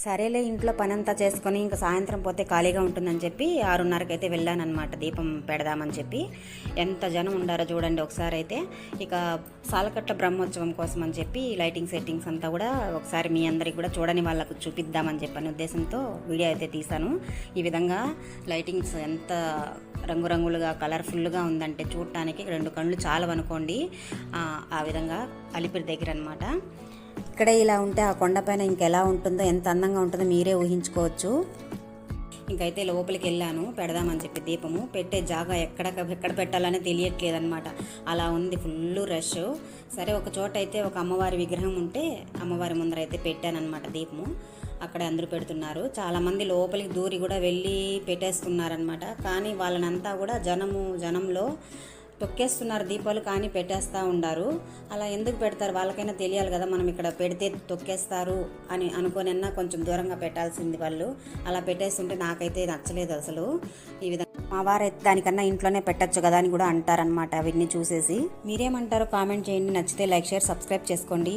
సరేలే ఇంట్లో పని అంతా చేసుకొని ఇంకా సాయంత్రం పోతే ఖాళీగా ఉంటుందని చెప్పి 6:30కి అయితే వెళ్ళానమాట దీపం పెడదామని చెప్పి. ఎంత జనం ఉండారో చూడండి ఒకసారి అయితే. ఇక సాలకట్ల బ్రహ్మోత్సవం కోసం అని చెప్పి లైటింగ్ సెట్టింగ్స్ అంతా కూడా ఒకసారి మీ అందరికి కూడా చూడని వాళ్ళకు చూపిద్దామని చెప్పని ఉద్దేశంతో వీడియో అయితే తీశాను. ఈ విధంగా లైటింగ్స్ ఎంత రంగురంగులుగా కలర్ఫుల్గా ఉందంటే చూడటానికి 2 కళ్ళు చాలవనుకోండి. ఆ విధంగా అలిపిరి దగ్గర అనమాట. ఇక్కడే ఇలా ఉంటే ఆ కొండపైన ఇంకెలా ఉంటుందో, ఎంత అందంగా ఉంటుందో మీరే ఊహించుకోవచ్చు. ఇంకైతే లోపలికి వెళ్ళాను పెడదామని చెప్పి దీపము. పెట్టే జాగా ఎక్కడ పెట్టాలని తెలియట్లేదు అనమాట. అలా ఉంది, ఫుల్ రష్. సరే ఒక చోట అయితే ఒక అమ్మవారి విగ్రహం ఉంటే అమ్మవారి ముందర అయితే పెట్టానమాట దీపము. అక్కడ అందరూ పెడుతున్నారు. చాలామంది లోపలికి దూరి కూడా వెళ్ళి పెట్టేస్తున్నారనమాట. కానీ వాళ్ళనంతా కూడా జనంలో తొక్కేస్తున్నారు దీపాలు, కానీ పెట్టేస్తూ ఉండారు. అలా ఎందుకు పెడతారు వాళ్ళకైనా తెలియాలి కదా, మనం ఇక్కడ పెడితే తొక్కేస్తారు అని అనుకోనన్నా కొంచెం దూరంగా పెట్టాల్సింది వాళ్ళు. అలా పెట్టేస్తుంటే నాకైతే నచ్చలేదు అసలు. ఈ విధంగా మా వారైతే దానికన్నా ఇంట్లోనే పెట్టచ్చు కదా అని కూడా అంటారనమాట అవన్నీ చూసేసి. మీరేమంటారో కామెంట్ చేయండి. నచ్చితే లైక్, షేర్, సబ్స్క్రైబ్ చేసుకోండి.